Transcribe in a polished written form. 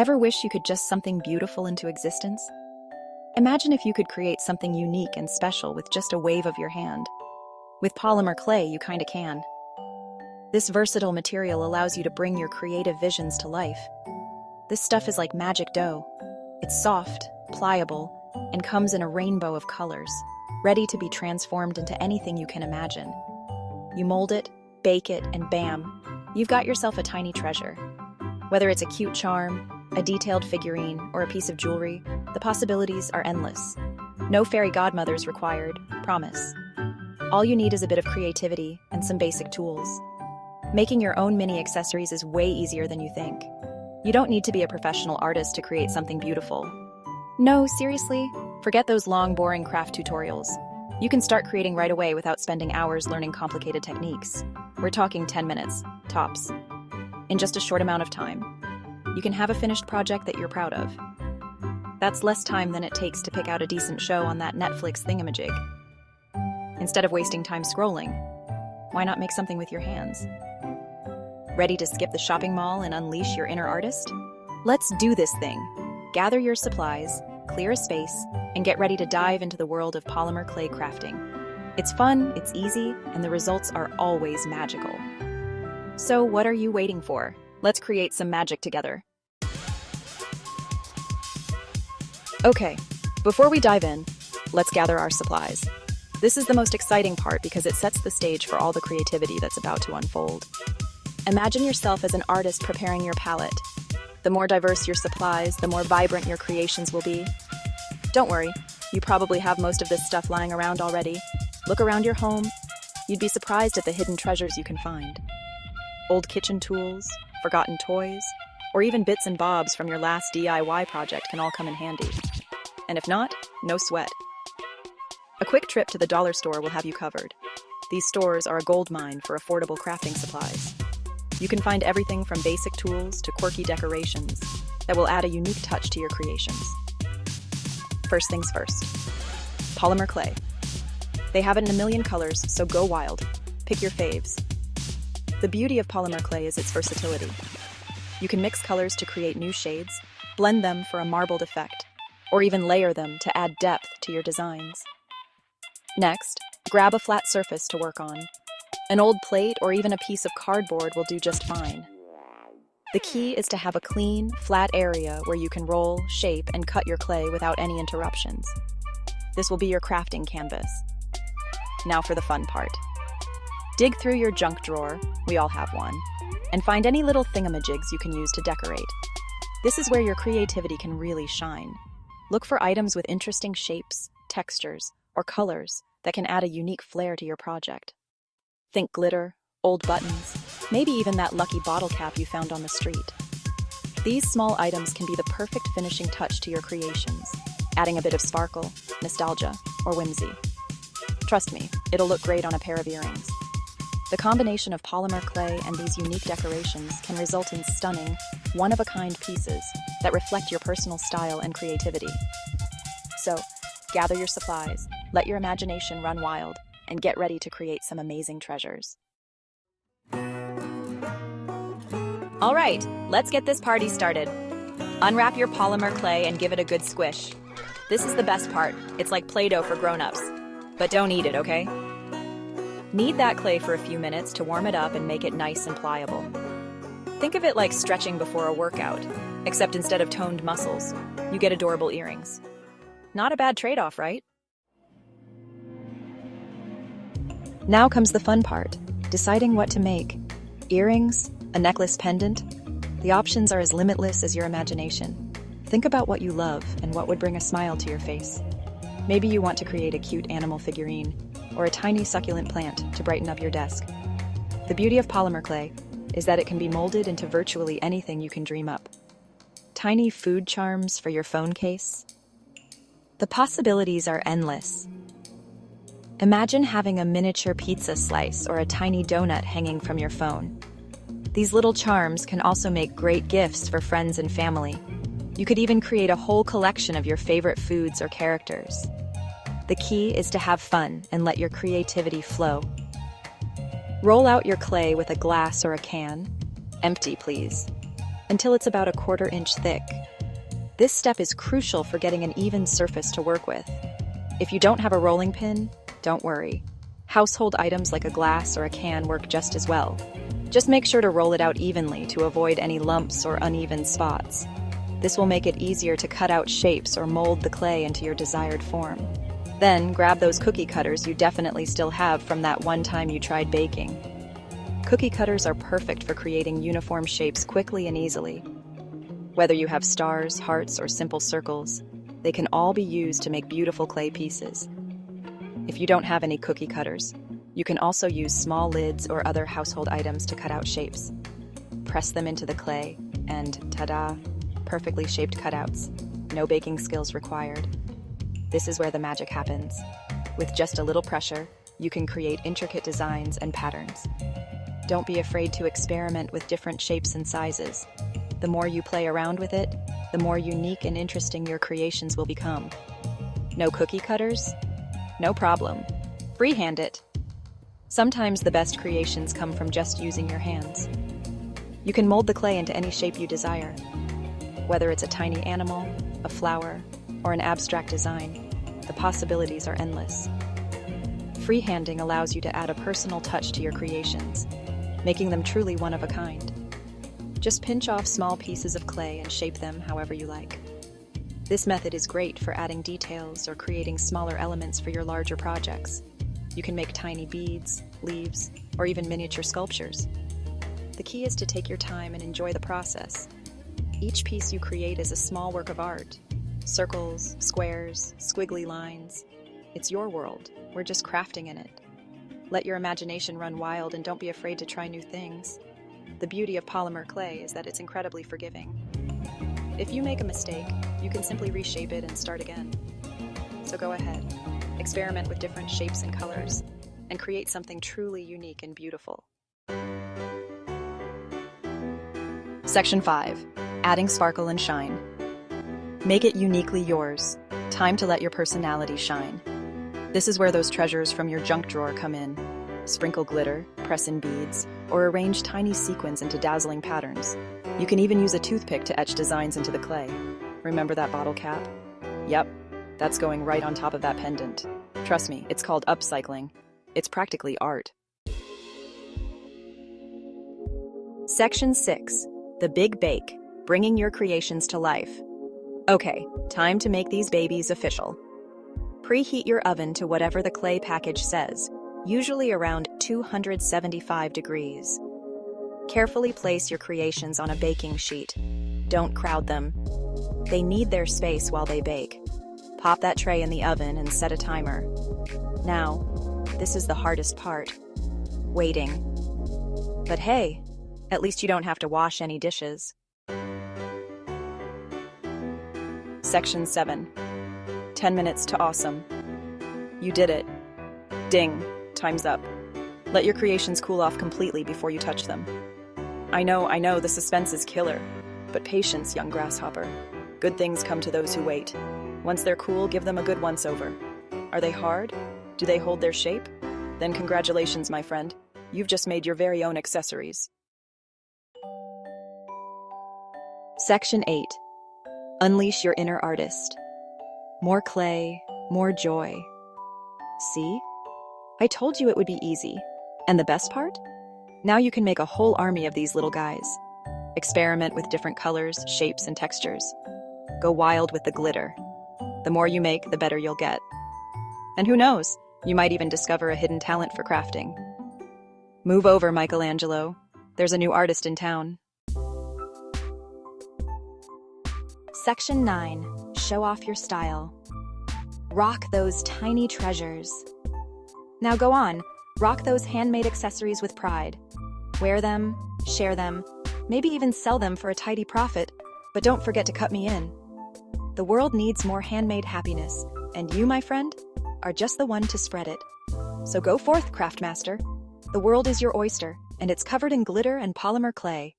Ever wish you could just something beautiful into existence? Imagine if you could create something unique and special with just a wave of your hand. With polymer clay, you kinda can. This versatile material allows you to bring your creative visions to life. This stuff is like magic dough. It's soft, pliable, and comes in a rainbow of colors, ready to be transformed into anything you can imagine. You mold it, bake it, and bam, you've got yourself a tiny treasure. Whether it's a cute charm, a detailed figurine, or a piece of jewelry, the possibilities are endless. No fairy godmothers required, promise. All you need is a bit of creativity and some basic tools. Making your own mini accessories is way easier than you think. You don't need to be a professional artist to create something beautiful. No, seriously, forget those long, boring craft tutorials. You can start creating right away without spending hours learning complicated techniques. We're talking 10 minutes, tops. In just a short amount of time, you can have a finished project that you're proud of. That's less time than it takes to pick out a decent show on that Netflix thingamajig. Instead of wasting time scrolling, why not make something with your hands? Ready to skip the shopping mall and unleash your inner artist? Let's do this thing. Gather your supplies, clear a space, and get ready to dive into the world of polymer clay crafting. It's fun, it's easy, and the results are always magical. So what are you waiting for? Let's create some magic together. Okay, before we dive in, let's gather our supplies. This is the most exciting part because it sets the stage for all the creativity that's about to unfold. Imagine yourself as an artist preparing your palette. The more diverse your supplies, the more vibrant your creations will be. Don't worry, you probably have most of this stuff lying around already. Look around your home. You'd be surprised at the hidden treasures you can find. Old kitchen tools, forgotten toys, or even bits and bobs from your last DIY project can all come in handy. And if not, no sweat. A quick trip to the dollar store will have you covered. These stores are a goldmine for affordable crafting supplies. You can find everything from basic tools to quirky decorations that will add a unique touch to your creations. First things first, polymer clay. They have it in a million colors, so go wild. Pick your faves. The beauty of polymer clay is its versatility. You can mix colors to create new shades, blend them for a marbled effect, or even layer them to add depth to your designs. Next, grab a flat surface to work on. An old plate or even a piece of cardboard will do just fine. The key is to have a clean, flat area where you can roll, shape, and cut your clay without any interruptions. This will be your crafting canvas. Now for the fun part. Dig through your junk drawer, we all have one, and find any little thingamajigs you can use to decorate. This is where your creativity can really shine. Look for items with interesting shapes, textures, or colors that can add a unique flair to your project. Think glitter, old buttons, maybe even that lucky bottle cap you found on the street. These small items can be the perfect finishing touch to your creations, adding a bit of sparkle, nostalgia, or whimsy. Trust me, it'll look great on a pair of earrings. The combination of polymer clay and these unique decorations can result in stunning, one-of-a-kind pieces that reflect your personal style and creativity. So, gather your supplies, let your imagination run wild, and get ready to create some amazing treasures. All right, let's get this party started. Unwrap your polymer clay and give it a good squish. This is the best part. It's like Play-Doh for grown-ups. But don't eat it, okay? Knead that clay for a few minutes to warm it up and make it nice and pliable. Think of it like stretching before a workout, except instead of toned muscles, you get adorable earrings. Not a bad trade-off, right? Now comes the fun part, deciding what to make. Earrings? A necklace pendant? The options are as limitless as your imagination. Think about what you love and what would bring a smile to your face. Maybe you want to create a cute animal figurine or a tiny succulent plant to brighten up your desk. The beauty of polymer clay is that it can be molded into virtually anything you can dream up. Tiny food charms for your phone case? The possibilities are endless. Imagine having a miniature pizza slice or a tiny donut hanging from your phone. These little charms can also make great gifts for friends and family. You could even create a whole collection of your favorite foods or characters. The key is to have fun and let your creativity flow. Roll out your clay with a glass or a can. Empty, please. until it's about a 1/4 inch thick. This step is crucial for getting an even surface to work with. If you don't have a rolling pin, don't worry. Household items like a glass or a can work just as well. Just make sure to roll it out evenly to avoid any lumps or uneven spots. This will make it easier to cut out shapes or mold the clay into your desired form. Then grab those cookie cutters you definitely still have from that one time you tried baking. Cookie cutters are perfect for creating uniform shapes quickly and easily. Whether you have stars, hearts, or simple circles, they can all be used to make beautiful clay pieces. If you don't have any cookie cutters, you can also use small lids or other household items to cut out shapes. Press them into the clay, and ta-da, perfectly shaped cutouts. No baking skills required. This is where the magic happens. With just a little pressure, you can create intricate designs and patterns. Don't be afraid to experiment with different shapes and sizes. The more you play around with it, the more unique and interesting your creations will become. No cookie cutters? No problem. Freehand it. Sometimes the best creations come from just using your hands. You can mold the clay into any shape you desire. Whether it's a tiny animal, a flower, or an abstract design, the possibilities are endless. Freehanding allows you to add a personal touch to your creations, making them truly one of a kind. Just pinch off small pieces of clay and shape them however you like. This method is great for adding details or creating smaller elements for your larger projects. You can make tiny beads, leaves, or even miniature sculptures. The key is to take your time and enjoy the process. Each piece you create is a small work of art. Circles, squares, squiggly lines. It's your world. We're just crafting in it. Let your imagination run wild and don't be afraid to try new things. The beauty of polymer clay is that it's incredibly forgiving. If you make a mistake, you can simply reshape it and start again. So go ahead, experiment with different shapes and colors, and create something truly unique and beautiful. Section 5. Adding sparkle and shine. Make it uniquely yours. Time to let your personality shine. This is where those treasures from your junk drawer come in. Sprinkle glitter, press in beads, or arrange tiny sequins into dazzling patterns. You can even use a toothpick to etch designs into the clay. Remember that bottle cap? Yep, that's going right on top of that pendant. Trust me, it's called upcycling. It's practically art. Section 6. The Big Bake, bringing your creations to life. Okay, time to make these babies official. Preheat your oven to whatever the clay package says, usually around 275 degrees. Carefully place your creations on a baking sheet. Don't crowd them. They need their space while they bake. Pop that tray in the oven and set a timer. Now, this is the hardest part. Waiting. But hey, at least you don't have to wash any dishes. Section 7. 10 minutes to awesome. You did it. Ding. Time's up. Let your creations cool off completely before you touch them. I know, the suspense is killer. But patience, young grasshopper. Good things come to those who wait. Once they're cool, give them a good once-over. Are they hard? Do they hold their shape? Then congratulations, my friend. You've just made your very own accessories. Section 8. Unleash your inner artist. More clay, more joy. See? I told you it would be easy. And the best part? Now you can make a whole army of these little guys. Experiment with different colors, shapes, and textures. Go wild with the glitter. The more you make, the better you'll get. And who knows, you might even discover a hidden talent for crafting. Move over, Michelangelo. There's a new artist in town. Section 9. Show off your style. Rock those tiny treasures. Now go on, rock those handmade accessories with pride. Wear them, share them, maybe even sell them for a tidy profit, but don't forget to cut me in. The world needs more handmade happiness, and you, my friend, are just the one to spread it. So go forth, craft master. The world is your oyster, and it's covered in glitter and polymer clay.